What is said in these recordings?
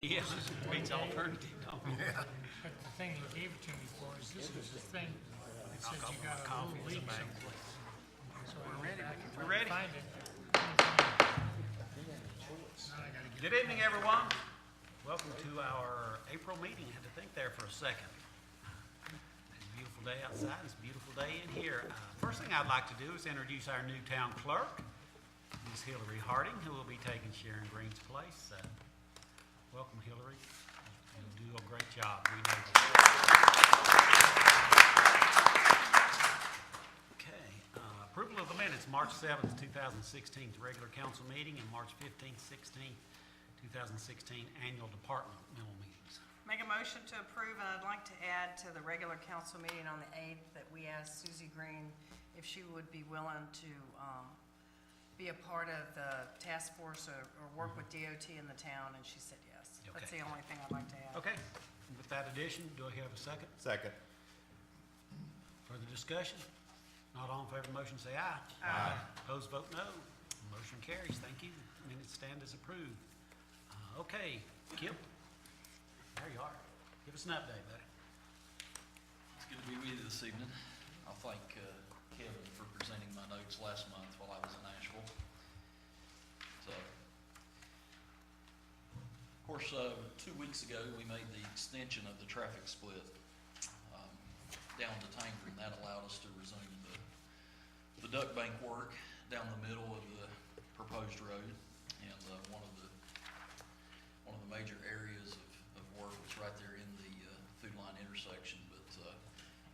Yeah, beats alternative, don't it? Yeah. But the thing he gave it to me for is this was the thing that says got you my got a coffee little in the leak bag. someplace. So We're ready. I We're ready. find it. Now I gotta get Good evening, everyone. Welcome to our April meeting. I had to think there for a second. It's a beautiful day outside. It's a beautiful day in here. First thing I'd like to do is introduce our new town clerk, Ms. Hillary Harding, who will be taking Sharon Green's place. Welcome, Hillary. You'll do a great job. We know that. Okay. Approval of the minutes, March 7th, 2016, regular council meeting, and March 15th, 16th, 2016, annual departmental meetings. Make a motion to approve, and I'd like to add to the regular council meeting on the 8th that we asked Susie Green if she would be willing to be a part of the task force or work with DOT in the town, and she said yes. That's Okay. the only thing I'd like to add. Okay. With that addition, do I have a second? Second. Further discussion? Not all in favor of the motion, say aye. Aye. Opposed, vote no. Motion carries. Thank you. Minutes stand as approved. Okay, Kip, there you are. Give us an update, buddy. It's good to be with you this evening. I'll thank Kevin for presenting my notes last month while I was in Asheville. So, of course, 2 weeks ago, we made the extension of the traffic split down to Tanger, and that allowed us to resume the duck bank work down the middle of the proposed road. And one of the major areas of work was right there in the Food Line intersection, but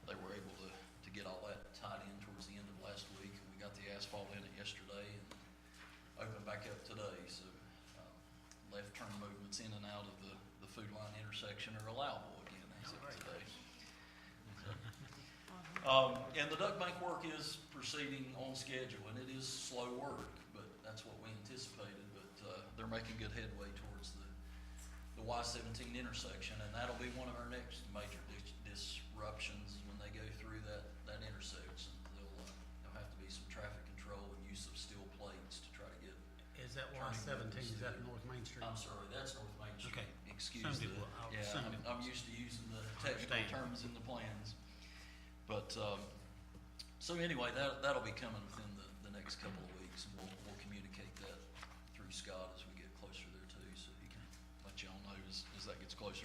they were able to get all that tied in towards the end of last week, and we got the asphalt in it yesterday and opened back up today. So left turn movements in and out of the Food Line intersection are allowable again as of today. And the duck bank work is proceeding on schedule, and it is slow work, but that's what we anticipated. But they're making good headway towards the Y-17 intersection, and that'll be one of our next major disruptions when they go through that intersection. There'll have to be some traffic control and use of steel plates to try to get. Is that Y-17, is that North Main Street? I'm sorry, that's North Main Street. Okay. Excuse Assumed the, it was. I yeah, assumed it I'm was. used to using the technical Understand. terms in the plans. But, so anyway, that'll be coming within the next couple of weeks, and we'll communicate that through Scott as we get closer there too, so he can let y'all know as that gets closer.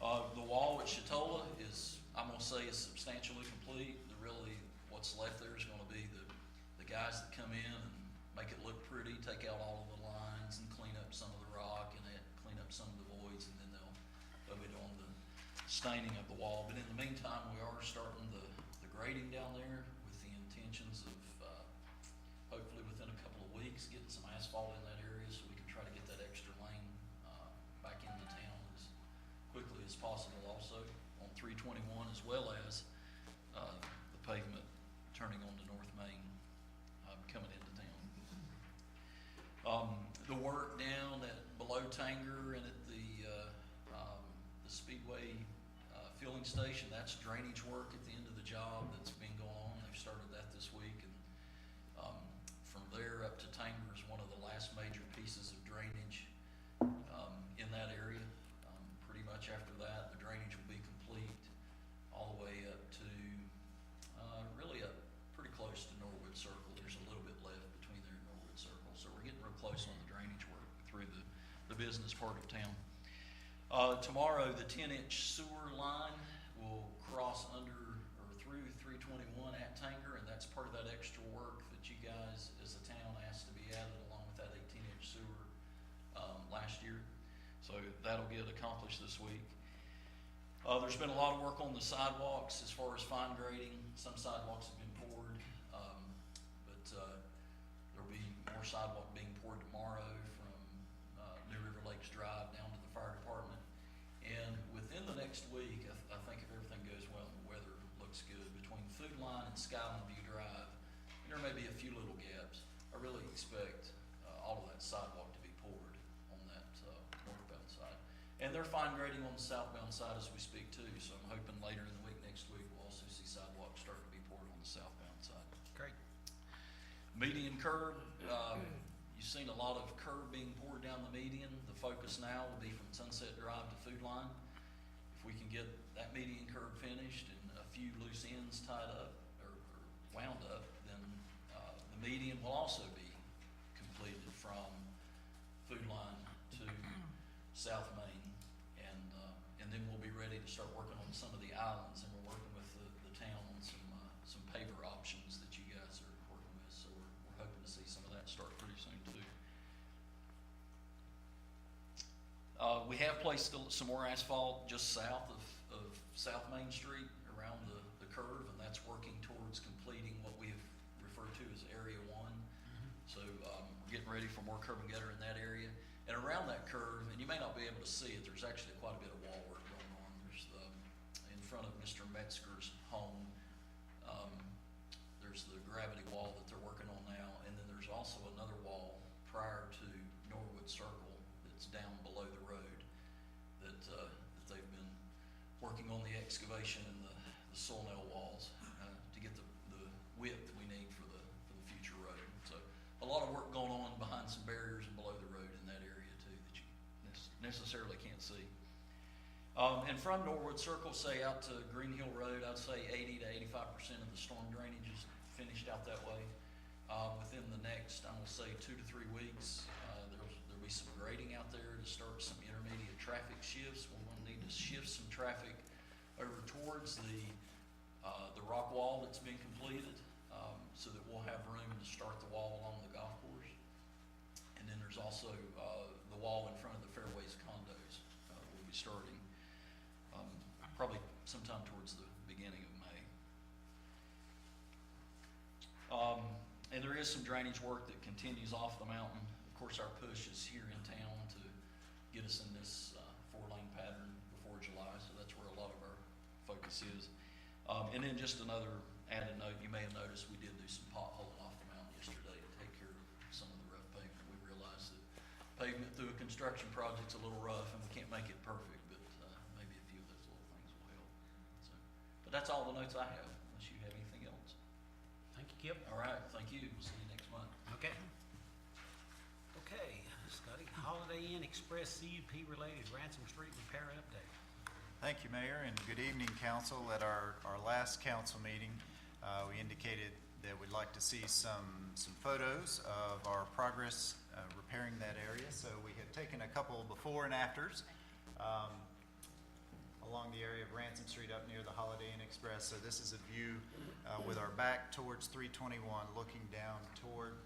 The wall at Chatola is, I'm gonna say, is substantially complete. What's left there is gonna be the guys that come in and make it look pretty, take out all of the lines and clean up some of the rock and clean up some of the voids, and then they'll be doing the staining of the wall. But in the meantime, we are starting the grading down there with the intentions of hopefully within a couple of weeks getting some asphalt in that area so we can try to get that extra lane back into town as quickly as possible. Also on 321, as well as the pavement turning onto North Main coming into town. The work down at below Tanger and at the Speedway filling station, that's drainage work at the end of the job that's been going on. They've started that this week, and from there up to Tanger is one of the last major pieces of drainage in that area. Pretty much after that, the drainage will be complete all the way up to really up pretty close to Norwood Circle. There's a little bit left between there and Norwood Circle, so we're getting real close on the drainage work through the business part of town. Tomorrow, the 10-inch sewer line will cross under or through 321 at Tanger, and that's part of that extra work that you guys as a town asked to be added along with that 18-inch sewer last year. So that'll get accomplished this week. There's been a lot of work on the sidewalks as far as fine grading. Some sidewalks have been poured, but there'll be more sidewalk being poured tomorrow from New River Lakes Drive down to the fire department. And within the next week, I think if everything goes well and the weather looks good, between Food Line and Skyline View Drive, and there may be a few little gaps, I really expect all of that sidewalk to be poured on that northbound side. And they're fine grading on the southbound side as we speak too, so I'm hoping later in the week, next week, we'll also see sidewalks starting to be poured on the southbound side. Great. Median curb, you You've seen a lot of curb being poured down the median. The focus now will be from Sunset Drive to Food Line. If we can get that median curb finished and a few loose ends tied up or wound up, then the median will also be completed from Food Line to South Main. And then we'll be ready to start working on some of the islands, and we're working with the town on some paver options that you guys are working with. So we're hoping to see some of that start pretty soon too. We have placed some more asphalt just south of South Main Street around the curve, and that's working towards completing what we've referred to as Area 1. So we're getting ready for more curb and gutter in that area. And around that curve, and you may not be able to see it, there's actually quite a bit of wall work going on. There's in front of Mr. Metzger's home, there's the gravity wall that they're working on now, and then there's also another wall prior to Norwood Circle that's down below the road that they've been working on the excavation and the soil nail walls to get the width we need for the future road. So a lot of work going on behind some barriers and below the road in that area too that you necessarily can't see. And from Norwood Circle, say out to Green Hill Road, I'd say 80 to 85% of the storm drainage is finished out that way. Within the next, I'm gonna say 2 to 3 weeks, there'll be some grading out there to start some intermediate traffic shifts. We're gonna need to shift some traffic over towards the rock wall that's been completed, so that we'll have room to start the wall along the golf course. And then there's also the wall in front of the Fairways condos we'll be starting probably sometime towards the beginning of May. And there is some drainage work that continues off the mountain. Of course, our push is here in town to get us in this 4-lane pattern before July, so that's where a lot of our focus is. And then just another added note, you may have noticed we did do some potholing off the mountain yesterday to take care of some of the rough pavement. We realized that pavement through a construction project's a little rough and we can't make it perfect, but maybe a few of those little things will help. So, but that's all the notes I have, unless you have anything else. Thank you, Kip. All right, thank you. We'll see you next month. Okay. Okay, Scotty, Holiday Inn Express CUP related Ransom Street repair update. Thank you, Mayor, and good evening, Council. At our last council meeting, we indicated that we'd like to see some photos of our progress repairing that area. So we have taken a couple before and afters along the area of Ransom Street up near the Holiday Inn Express. So this is a view with our back towards 321, looking down toward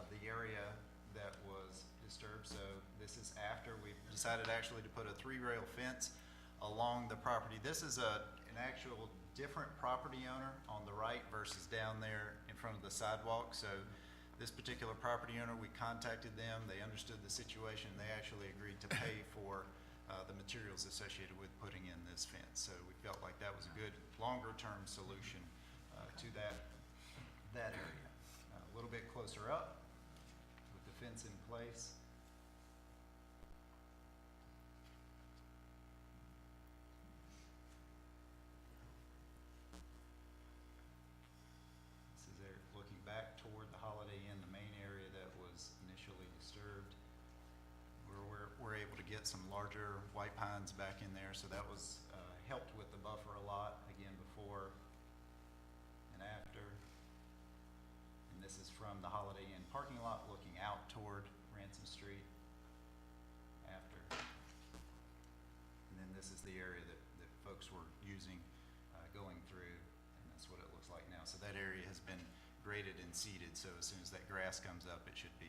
the area that was disturbed. So this is after we've decided actually to put a 3-rail fence along the property. This is an actual different property owner on the right versus down there in front of the sidewalk. So this particular property owner, we contacted them, they understood the situation, they actually agreed to pay for the materials associated with putting in this fence. So we felt like that was a good longer-term solution to that area. A little bit closer up with the fence in place. Back toward the Holiday Inn, the main area that was initially disturbed. We're able to get some larger white pines back in there, so that was helped with the buffer a lot, again, before and after. And this is from the Holiday Inn parking lot looking out toward Ransom Street after. And then this is the area that folks were using going through, and that's what it looks like now. So that area has been graded and seeded, so as soon as that grass comes up, it should be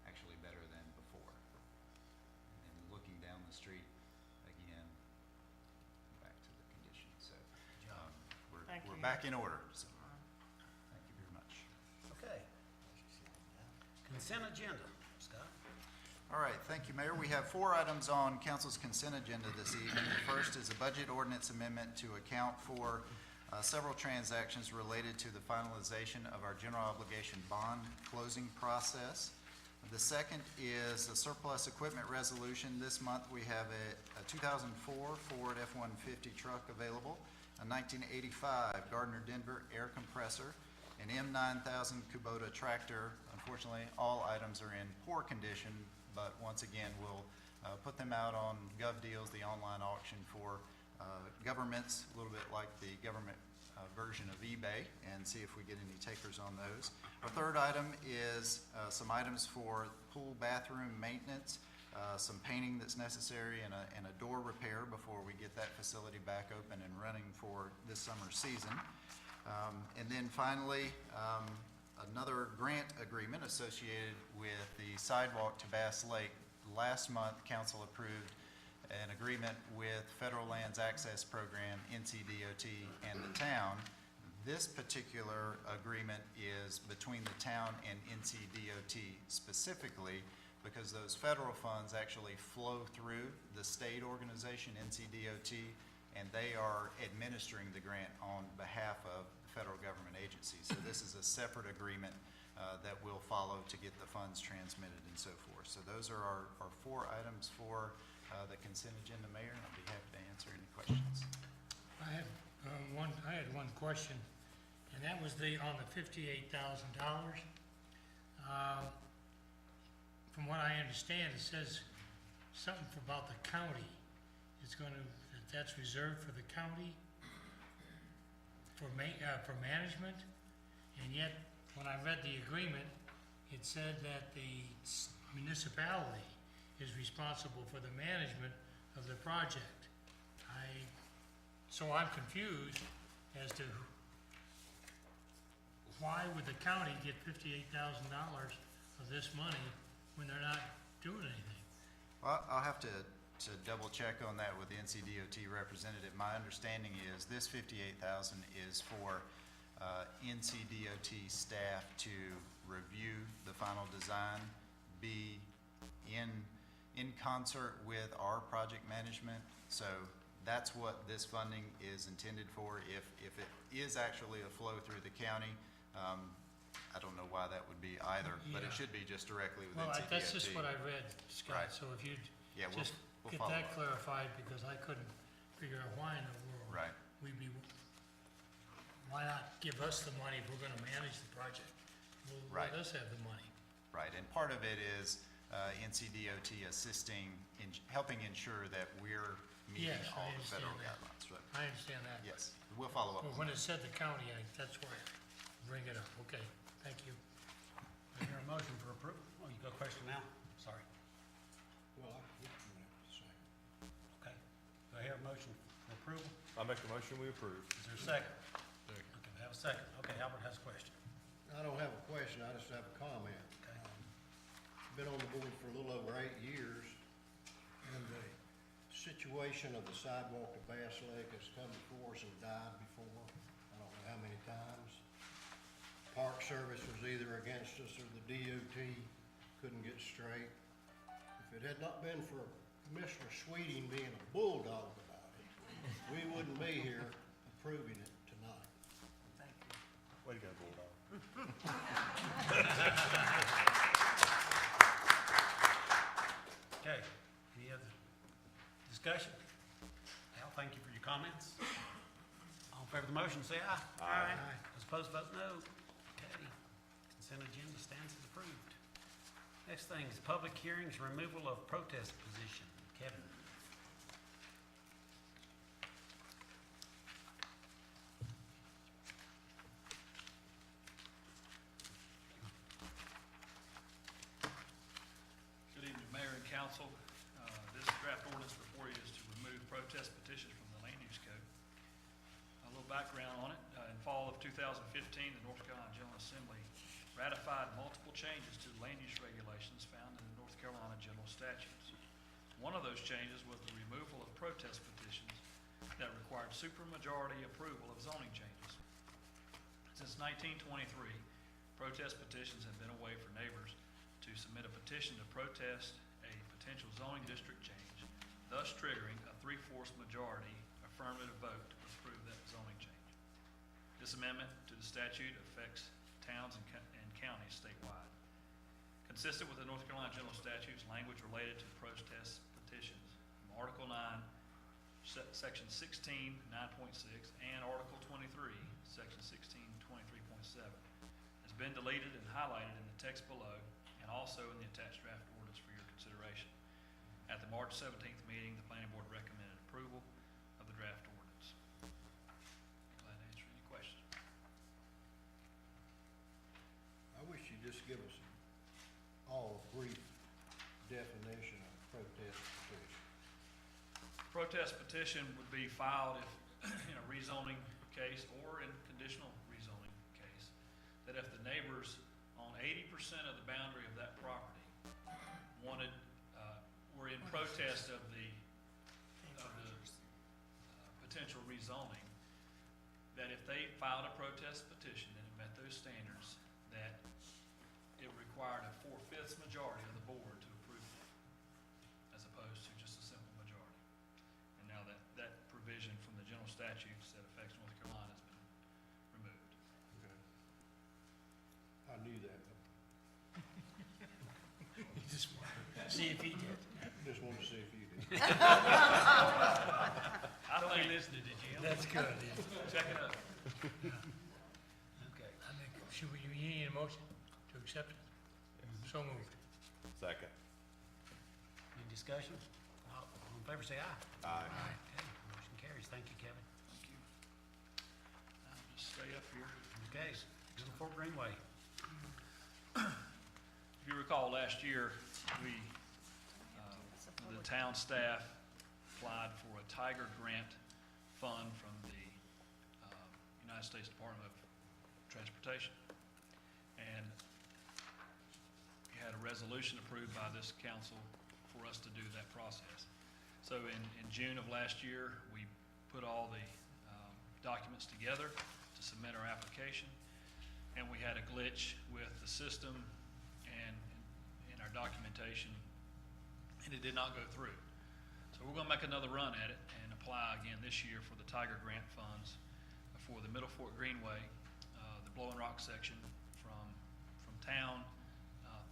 actually better than before. And looking down the street again, back to the condition. So we're back in order. So thank you very much. Okay. Consent agenda, Scott. All right, thank you, Mayor. We have 4 items on council's consent agenda this evening. The first is a budget ordinance amendment to account for several transactions related to the finalization of our general obligation bond closing process. The second is a surplus equipment resolution. This month we have a 2004 Ford F-150 truck available, a 1985 Gardner Denver air compressor, an M9000 Kubota tractor, Unfortunately, all items are in poor condition, but once again, we'll put them out on GovDeals, the online auction for governments, a little bit like the government version of eBay, and see if we get any takers on those. Our third item is some items for pool bathroom maintenance, some painting that's necessary, and a door repair before we get that facility back open and running for this summer season. And then finally, another grant agreement associated with the sidewalk to Bass Lake. Last month, council approved an agreement with Federal Lands Access Program, NCDOT, and the town. This particular agreement is between the town and NCDOT specifically, because those federal funds actually flow through the state organization, NCDOT, and they are administering the grant on behalf of the federal government agency. So this is a separate agreement that will follow to get the funds transmitted and so forth. So those are our 4 items for the consent agenda, Mayor, and I'll be happy to answer any questions. I had one question, and that was on the $58,000. From what I understand, it says something about the county. That's reserved for the county for management, and yet, when I read the agreement, it said that the municipality is responsible for the management of the project. So I'm confused as to why would the county get $58,000 of this money when they're not doing anything? Well, I'll have to double check on that with the NCDOT representative. My understanding is this $58,000 is for NCDOT staff to review the final design, be in concert with our project management. So that's what this funding is intended for. If it is actually a flow through the county, I don't know why that would be either, but it Yeah. should be just directly with Well, NCDOT. that's just what I read, Right. Scott, so if you'd Yeah, we'll just get follow that up. clarified, because I couldn't figure out why in the world. Right. Why not give us the money if we're gonna manage the project? Right. Let us have the money. Right, and part of it is NCDOT assisting in helping ensure that we're meeting Yes, I all the federal understand that. guidelines. Right. I understand that. Yes, we'll follow up But on when that. it said the county, that's why I bring it up. Okay, thank you. Do I hear a motion for approval? Oh, you got a question now? Sorry. Well, I have to say. Okay. Do I hear a motion for approval? I make the motion, we approve. Is there a second? Okay, we have a second. Okay, Albert has a question. I don't have a question, I just have a comment. Okay. Been on the board for a little over 8 years, and the situation of the sidewalk to Bass Lake has come before us and died before, I don't know how many times. Park Service was either against us or the DOT couldn't get straight. If it had not been for Commissioner Sweeting being a bulldog about it, we wouldn't be here approving it tonight. Thank you. Way to go, Bulldog. Okay, any other discussion? Al, thank you for your comments. All in favor of the motion, say aye. Aye. Those opposed, vote no. Okay, consent agenda stands as approved. Next thing is public hearings, removal of protest position. Kevin. Good evening, Mayor and Council. This draft ordinance before you is to remove protest petitions from the Land Use Code. A little background on it. In fall of 2015, the North Carolina General Assembly ratified multiple changes to the land use regulations found in the North Carolina General Statutes. One of those changes was the removal of protest petitions that required supermajority approval of zoning changes. Since 1923, protest petitions have been a way for neighbors to submit a petition to protest a potential zoning district change, thus triggering a 3/4 majority affirmative vote to approve that zoning change. This amendment to the statute affects towns and counties statewide. Consistent with the North Carolina General Statutes, language related to protest petitions, from Article 9, Section 16, 9.6, and Article 23, Section 16, 23.7, has been deleted and highlighted in the text below and also in the attached draft ordinance for your consideration. At the March 17th meeting, the planning board recommended approval of the draft ordinance. Glad to answer any questions. I wish you'd just give us all a brief definition of protest petition. Protest petition would be filed if, in a rezoning case or in conditional rezoning case, that if the neighbors on 80% of the boundary of that property wanted, were in protest of the potential rezoning, that if they filed a protest petition and it met those standards, that it required a 4/5 majority of the board to approve it, as opposed to just a simple majority. And now that provision from the general statutes that affects North Carolina has been removed. Okay. I knew that, but You just want to see if he did. just wanted to see if you did. I think, listening to Jim. That's good. check it out. Okay. I think, should we, you need a motion to accept it? So moved. Second. Any discussion? All in favor, say aye. Aye. Okay, motion carries. Thank you, Kevin. Thank you. I'll just stay up here. Okay, Middle Fork Greenway. If you recall, last year, we, the town staff applied for a Tiger Grant fund from the United States Department of Transportation. And we had a resolution approved by this council for us to do that process. So in June of last year, we put all the documents together to submit our application. And we had a glitch with the system and in our documentation, and it did not go through. So we're gonna make another run at it and apply again this year for the Tiger Grant funds for the Middle Fork Greenway, the Blowing Rock section from town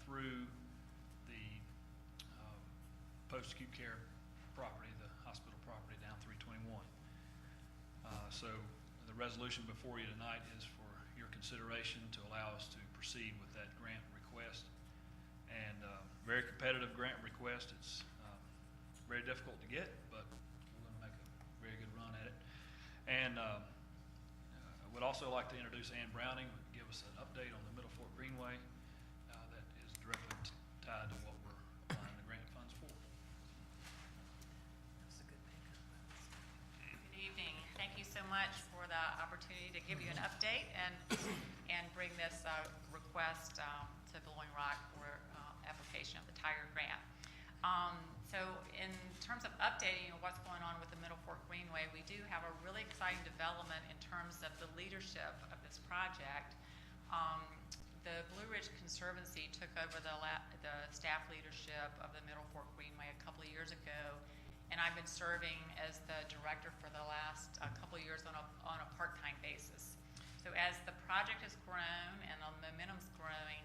through the post-acute care property, the hospital property down 321. So the resolution before you tonight is for your consideration to allow us to proceed with that grant request. And very competitive grant request. It's very difficult to get, but we're going to make a very good run at it. And I would also like to introduce Ann Browning, who will give us an update on the Middle Fork Greenway that is directly tied to what we're applying the grant funds for. Good evening. Thank you so much for the opportunity to give you an update and bring this request to Blowing Rock for application of the Tiger Grant. So in terms of updating what's going on with the Middle Fork Greenway, we do have a really exciting development in terms of the leadership of this project. The Blue Ridge Conservancy took over the staff leadership of the Middle Fork Greenway a couple of years ago, and I've been serving as the director for the last couple of years on a part-time basis. So as the project has grown and the momentum's growing,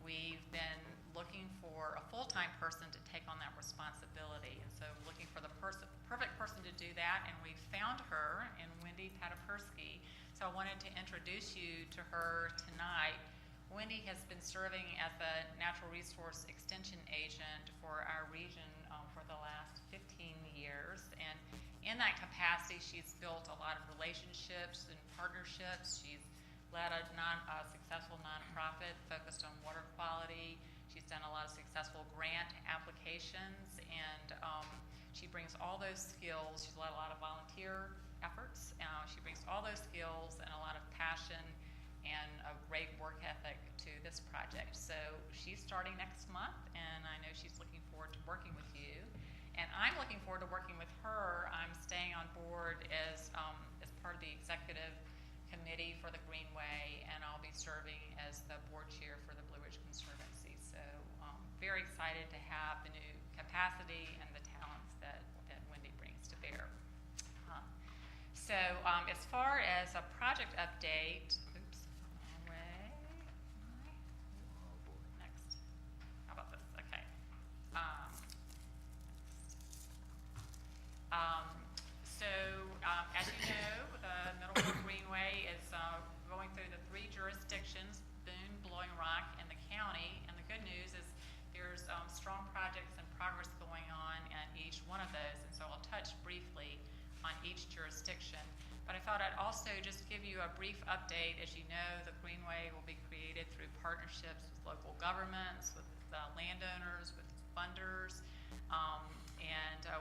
we've been looking for a full-time person to take on that responsibility. And so looking for the perfect person to do that, and we found her in Wendy Patapersky. So I wanted to introduce you to her tonight. Wendy has been serving as a natural resource extension agent for our region for the last 15 years. And in that capacity, she's built a lot of relationships and partnerships. She's led a successful nonprofit focused on water quality. She's done a lot of successful grant applications, and she brings all those skills. She's led a lot of volunteer efforts. She brings all those skills and a lot of passion and a great work ethic to this project. So she's starting next month, and I know she's looking forward to working with you. And I'm looking forward to working with her. I'm staying on board as part of the executive committee for the Greenway, and I'll be serving as the board chair for the Blue Ridge Conservancy. So very excited to have the new capacity and the talents that Wendy brings to bear. So as far as a project update, oops, wrong way. Next. How about this? Okay. As you know, the Middle Fork Greenway is going through the 3 jurisdictions each jurisdiction. But I thought I'd also just give you a brief update. As you know, the Greenway will be created through partnerships with local governments, with landowners, with funders.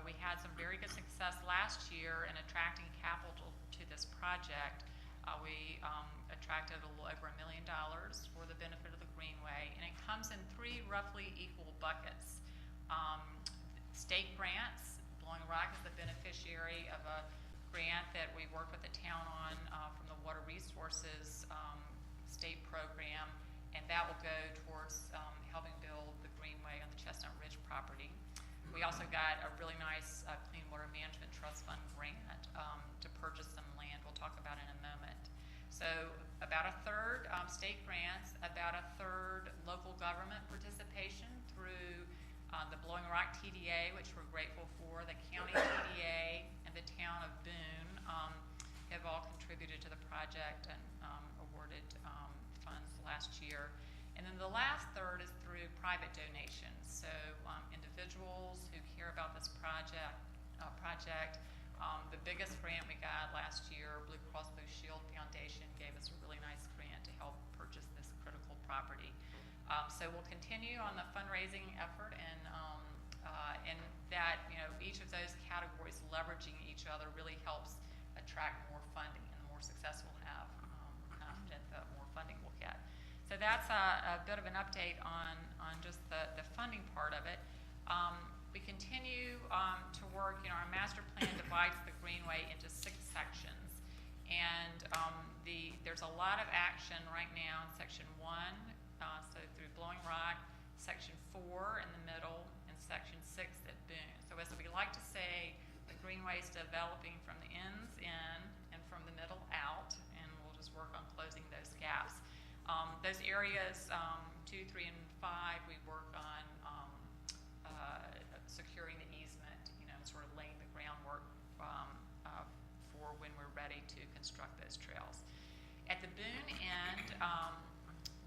We had some very good success last year in attracting capital to this project. We attracted a little over $1 million for the benefit of the Greenway, and it comes in 3 roughly equal buckets. State grants. Blowing Rock is the beneficiary of a grant that we work with the town on from the Water Resources state program, and that will go towards helping build the Greenway on the Chestnut Ridge property. We also got a really nice Clean Water Management Trust Fund grant to purchase some land we'll talk about in a moment. So about a third state grants, about a third local government participation through the Blowing Rock TDA, which we're grateful for, the county TDA, and the town of Boone have all contributed to the project and awarded funds last year. And then the last third is through private donations. So individuals who care about this project. The biggest grant we got last year, Blue Cross Blue Shield Foundation gave us a really nice grant to help purchase this critical property. So we'll continue on the fundraising effort, and that, you know, each of those categories leveraging each other really helps attract more funding, and the more success we'll have, the more funding we'll get. So that's a bit of an update on just the funding part of it. We continue to work, you know, our master plan divides the Greenway into 6 sections. And there's a lot of action right now in section 1, so through Blowing Rock, section 4 in the middle, and section 6 at Boone. So as we like to say, the Greenway is developing from the ends in and from the middle out, and we'll just work on closing those gaps. Those areas 2, 3, and 5, we work on securing the easement, you know, sort of laying the groundwork for when we're ready to construct those trails. At the Boone end,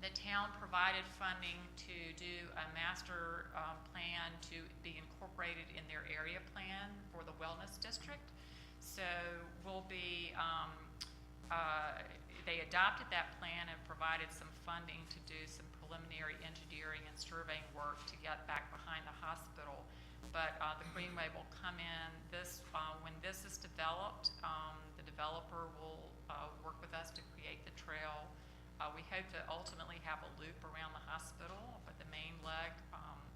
the town provided funding to do a master plan to be incorporated in their area plan for the wellness district. So we'll be, they adopted that plan and provided some funding to do some preliminary engineering and surveying work to get back behind the hospital. But the Greenway will come in when this is developed. The developer will work with us to create the trail. We hope to ultimately have a loop around the hospital, but the main leg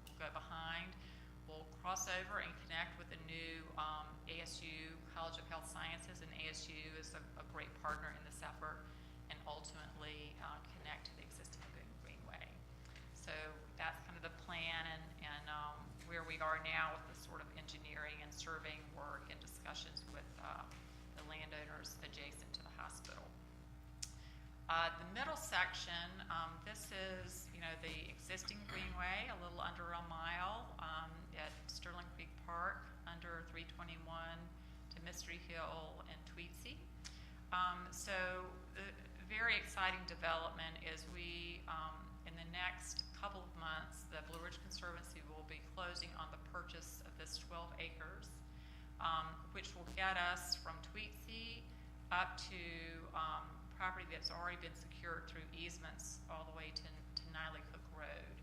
will go behind. We'll cross over and connect with the new ASU, College of Health Sciences, and ASU is a great partner in this effort, and ultimately connect to the existing Boone Greenway. So that's kind of the plan and where we are now with the sort of engineering and surveying work and discussions with the landowners adjacent to the hospital. The middle section, this is, you know, the existing Greenway, a little under a mile at Sterling Creek Park, under 321 to Mystery Hill and Tweetsie. So very exciting development is we, in the next couple of months, the Blue Ridge Conservancy will be closing on the purchase of this 12 acres, which will get us from Tweetsie up to property that's already been secured through easements all the way to Niley Cook Road.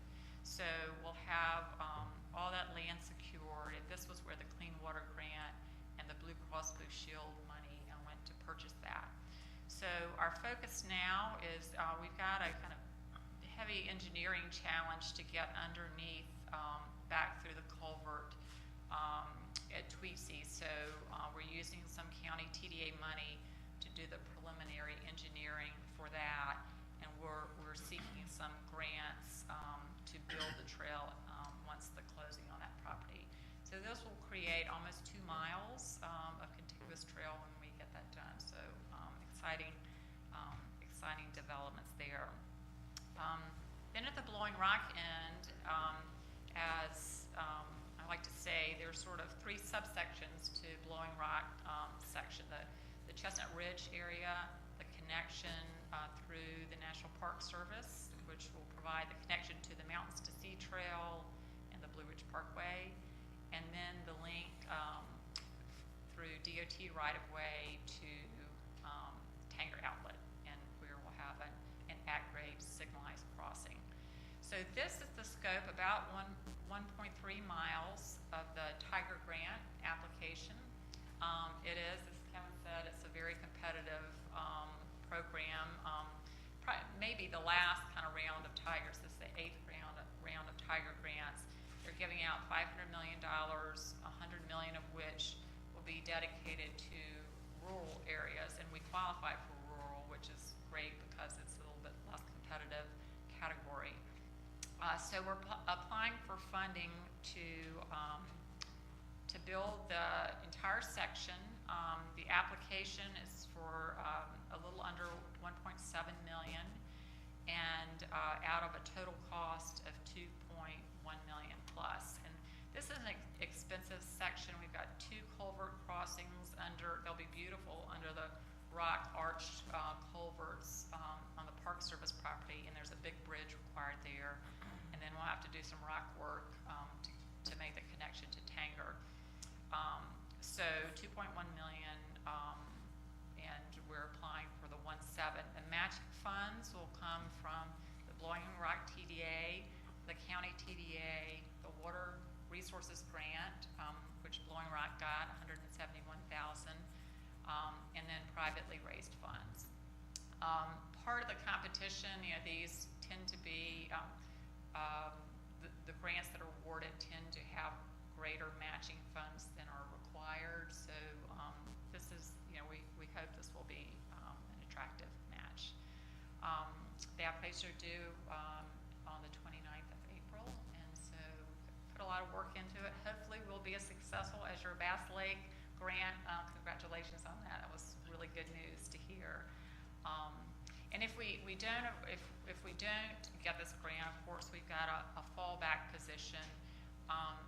So we'll have all that land secured. This was where the Clean Water Grant and the Blue Cross Blue Shield money went to purchase that. So our focus now is we've got a kind of heavy engineering challenge to get underneath back through the culvert at Tweetsie. So we're using some county TDA money to do the preliminary engineering for that, and we're seeking some grants to build the trail once the closing on that property. So this will create almost 2 miles of contiguous trail when we get that done. So exciting developments there. Then at the Blowing Rock end, as I like to say, there's sort of 3 subsections to Blowing Rock section. The Chestnut Ridge area, the connection through the National Park Service, which will provide the connection to the Mountains to Sea Trail and the Blue Ridge Parkway, and then the link through DOT right-of-way to Tanger Outlet, and where we'll have an at-grade signalized crossing. So this is the scope, about 1.3 miles of the Tiger Grant application. It is, as Kevin said, it's a very competitive program. Maybe the last kind of round of Tigers, this is the 8th round of Tiger Grants. They're giving out $500 million, $100 million of which will be dedicated to rural areas, and we qualify for rural, which is great because it's a little bit less competitive category. So we're applying for funding to build the entire section. The application is for a little under 1.7 million, and out of a total cost of 2.1 million plus. And this is an expensive section. We've got 2 culvert crossings they'll be beautiful under the rock arched culverts on the Park Service property, and there's a big bridge required there. And then we'll have to do some rock work to make the connection to Tanger. So 2.1 million, and we're applying for the 1.7. The matching funds will come from the Blowing Rock TDA, the county TDA, the Water Resources Grant, which Blowing Rock got, $171,000, and then privately raised funds. Part of the competition, these tend to be the grants that are awarded tend to have greater matching funds than are required. So this is, we hope this will be an attractive match. The applications are due on the 29th of April, and so put a lot of work into it. Hopefully we'll be as successful as your Bass Lake grant. Congratulations on that. That was really good news to hear. And if we don't get this grant, of course, we've got a fallback position.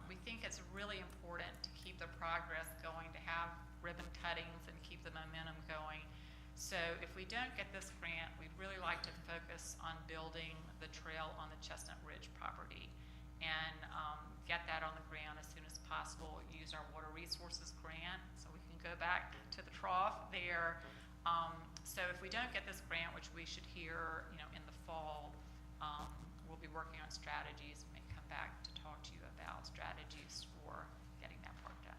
We think it's really important to keep the progress going, to have ribbon cuttings and keep the momentum going. So if we don't get this grant, we'd really like to focus on building the trail on the Chestnut Ridge property and get that on the ground as soon as possible. Use our Water Resources Grant so we can go back to the trough there. So if we don't get this grant, which we should hear, in the fall, we'll be working on strategies. We may come back to talk to you about strategies for getting that part done.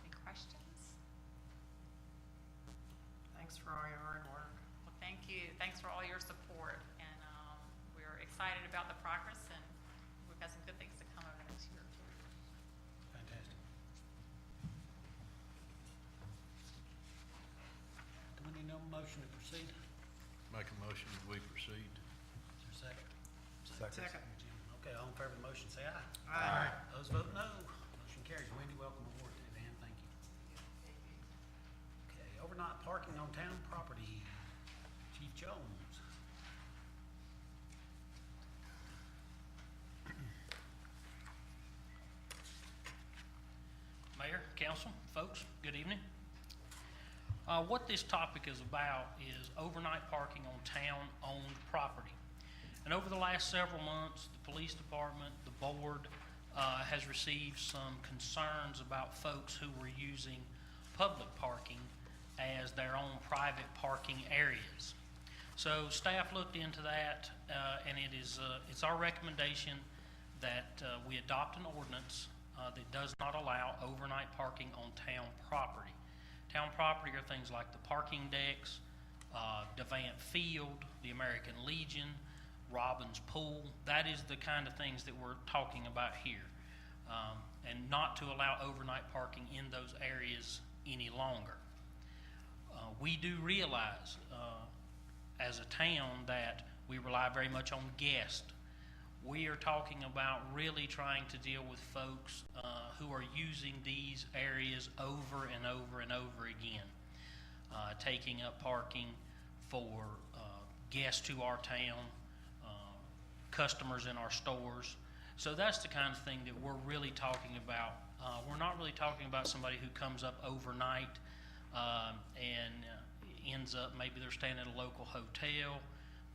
Any questions? Thanks for all your hard work. Well, thank you. Thanks for all your support, and we're excited about the progress, and we've got some good things to come over the next year or two. Fantastic. Do we need no motion to proceed? Make a motion that we proceed. Is there a second? Second. Jim. Okay, all in favor of the motion, say aye. Aye. Those vote no. Motion carries. Wendy, welcome aboard today, man. Thank you. Okay, overnight parking on town property. Chief Jones. Mayor, council, folks, good evening. What this topic is about is overnight parking on town-owned property. And over the last several months, the police department, the board, has received some concerns about folks who were using public parking as their own private parking areas. So staff looked into that, and it's our recommendation that we adopt an ordinance that does not allow overnight parking on town property. Town property are things like the parking decks, Devant Field, the American Legion, Robbins Pool. That is the kind of things that we're talking about here. And not to allow overnight parking in those areas any longer. We do realize as a town that we rely very much on guests. We are talking about really trying to deal with folks who are using these areas over and over and over again, taking up parking for guests to our town, customers in our stores. So that's the kind of thing that we're really talking about. We're not really talking about somebody who comes up overnight and ends up, maybe they're staying at a local hotel,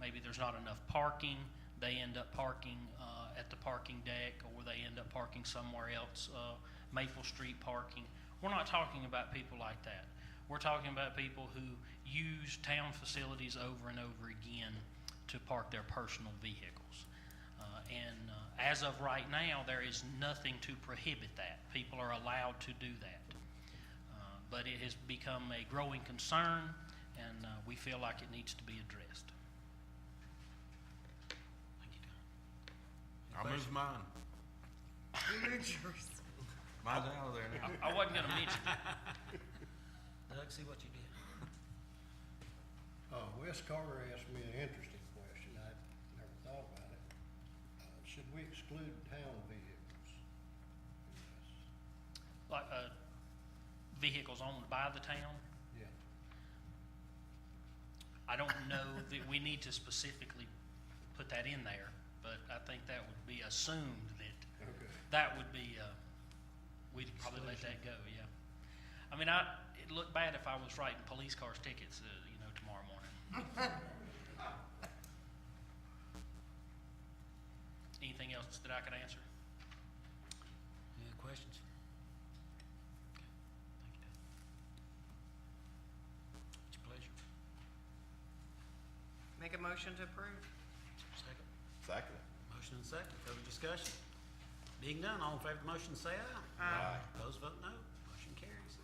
maybe there's not enough parking, they end up parking at the parking deck, or they end up parking somewhere else, Maple Street parking. We're not talking about people like that. We're talking about people who use town facilities over and over again to park their personal vehicles. As of right now, there is nothing to prohibit that. People are allowed to do that. But it has become a growing concern, and we feel like it needs to be addressed. Thank you, Don. I'll move mine. Mine's out of there now. I wasn't gonna mention it. Doug, see what you did. Wes Carter asked me an interesting question. I never thought about it. Should we exclude town vehicles? Like, vehicles owned by the town. Yeah. I don't know that we need to specifically put that in there, but I think that would be assumed that Okay. that would be, we'd probably let that go, yeah. I mean, it'd look bad if I was writing police cars tickets, tomorrow morning. Anything else that I can answer? Any other questions? Okay, thank you, Doug. It's your pleasure. Make a motion to approve? Second. Second. Motion and second, further discussion? Being done, all in favor of the motion say aye. Aye. Opposed, vote no. Motion carries.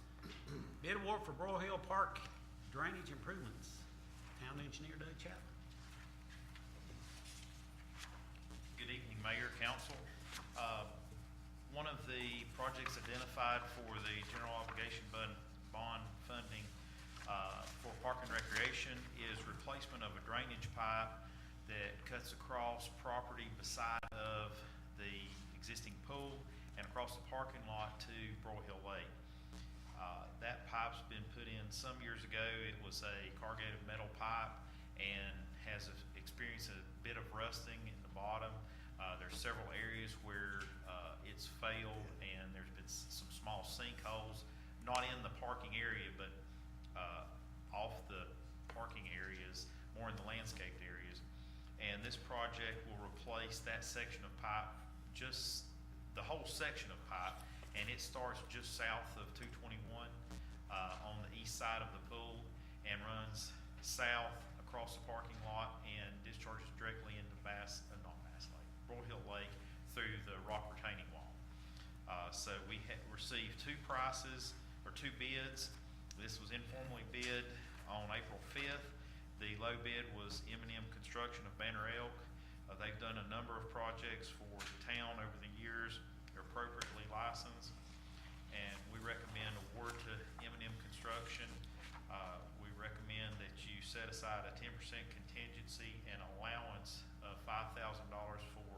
Bid award for Broyle Hill Park drainage improvements. Town engineer Doug Chapman. Good evening, Mayor, Council. One of the projects identified for the general obligation bond funding for Park and Recreation is replacement of a drainage pipe that cuts across property beside of the existing pool and across the parking lot to Broyle Hill Lake. That pipe's been put in some years ago. It was a corrugated metal pipe and has experienced a bit of rusting in the bottom. There's several areas where it's failed, and there's been some small sinkholes, not in the parking area, but off the parking areas, more in the landscaped areas. And this project will replace that section of pipe, just the whole section of pipe, and it starts just south of 221 on the east side of the pool and runs south across the parking lot and discharges directly into Broyle Hill Lake through the rock retaining wall. So we received two bids. This was informally bid on April 5th. The low bid was M&M Construction of Banner Elk. They've done a number of projects for the town over the years. They're appropriately licensed, and we recommend award to M&M Construction. We recommend that you set aside a 10% contingency and allowance of $5,000 for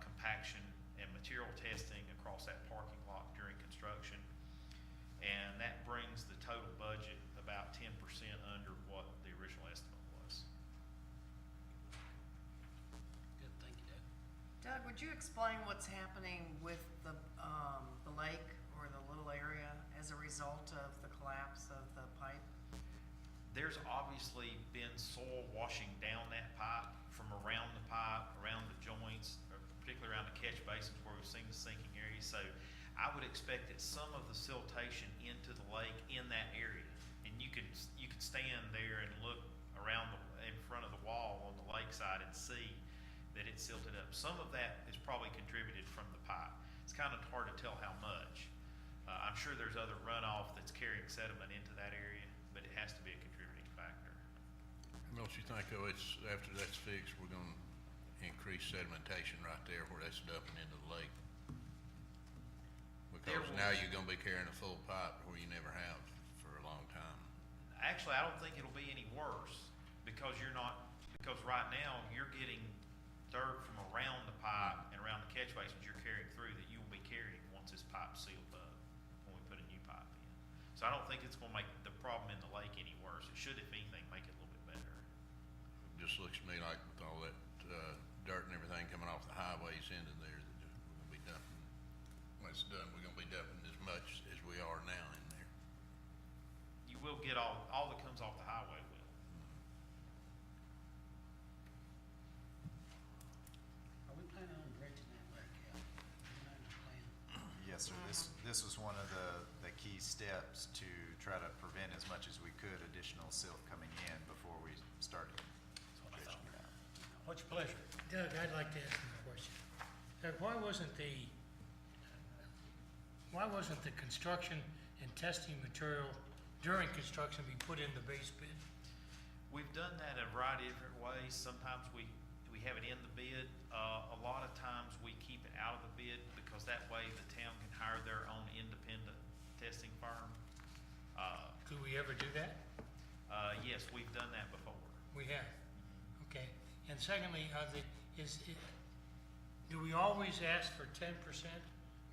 compaction and material testing across that parking lot during construction. And that brings the total budget about 10% under what the original estimate was. Good, thank you, Doug. Doug, would you explain what's happening with the lake or the little area as a result of the collapse of the pipe? There's obviously been soil washing down that pipe from around the pipe, around the joints, particularly around the catch basins where we've seen the sinking areas. So I would expect that some of the siltation into the lake in that area, and you could stand there and look around in front of the wall on the lakeside and see that it's silted up. Some of that is probably contributed from the pipe. It's kind of hard to tell how much. I'm sure there's other runoff that's carrying sediment into that area, but it has to be a contributing factor. Don't you think, though, it's, after that's fixed, we're gonna increase sedimentation right there where that's dumping into the lake? Because now you're gonna be carrying a full pipe where you never have for a long time. Actually, I don't think it'll be any worse because because right now you're getting dirt from around the pipe and around the catch basins you're carrying through that you will be carrying once this pipe's sealed up when we put a new pipe in. So I don't think it's gonna make the problem in the lake any worse. It should, if anything, make it a little bit better. Just looks to me like with all that, dirt and everything coming off the highways into there, that we're gonna be dumping, when it's done, we're gonna be dumping as much as we are now in there. You will get all that comes off the highway will. Are we planning on dredging Yes, sir. This was one of the key steps to try to prevent as much as we could additional silt coming in before we started dredging it out. What's your pleasure? Doug, I'd like to ask you a question. Doug, why wasn't the construction and testing material during construction be put in the base bid? We've done that in a variety of different ways. Sometimes we have it in the bid. A lot of times we keep it out of the bid because that way the town can hire their own independent testing firm. Could we ever do that? Yes, we've done that before. We have. Okay. And secondly, do we always ask for 10%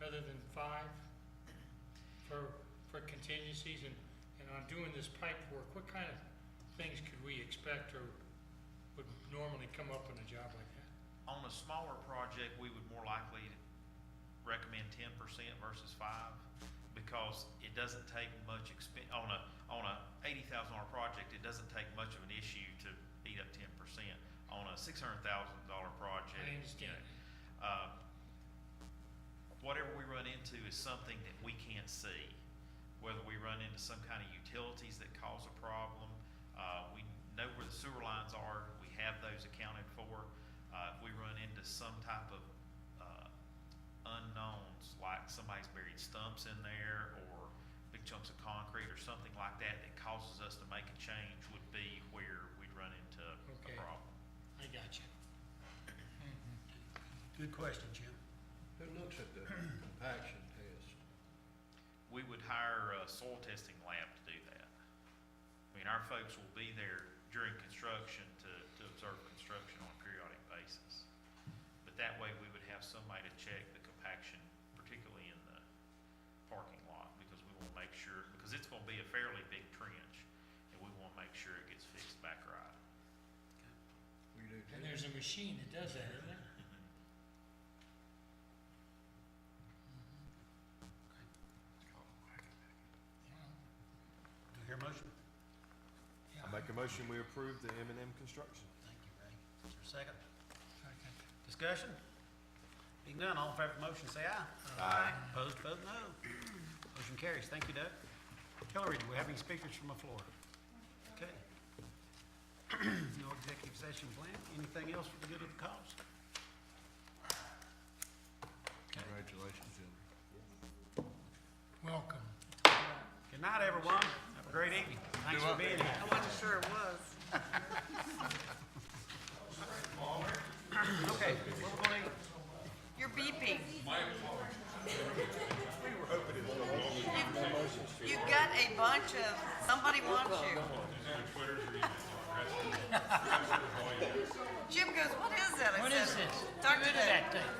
rather than 5 for contingencies? And on doing this pipe work, what kind of things could we expect or would normally come up in a job like that? On a smaller project, we would more likely recommend 10% versus 5 because it doesn't take much on a $80,000 project, it doesn't take much of an issue to eat up 10%. On a $600,000 project, I understand. Whatever we run into is something that we can't see. Whether we run into some kind of utilities that cause a problem, we know where the sewer lines are, we have those accounted for. If we run into some type of unknowns, like somebody's buried stumps in there or big chunks of concrete or something like that that causes us to make a change would be where we'd run into Okay. a problem. I got you. Good question, Jim. Who looks at the compaction test? We would hire a soil testing lab to do that. I mean, our folks will be there during construction to observe construction on a periodic basis. But that way, we would have somebody to check the compaction, particularly in the parking lot, because we want to make sure, because it's going to be a fairly big trench, and we want to make sure it gets fixed back right. We do too. And there's a machine that does that, isn't there? Do you hear a motion? Yeah. I make a motion, we approve the M&M construction. Thank you, Ray. Is there a second? Second. Discussion? Being none, all in favor of the motion, say aye. Aye. Opposed, vote no. Motion carries. Thank you, Doug. Hillary, do we have any speakers from the floor? Okay. No executive session planned. Anything else for the good of the cause? Congratulations, Jim. Welcome. Good night, everyone. Have a great evening. Thanks for being here. I wasn't sure it was. Okay, what we're gonna eat? You're beeping. You've got a bunch of, somebody wants you. Jim goes, what is that? I What said, is this? Talk Get to rid of that. that thing.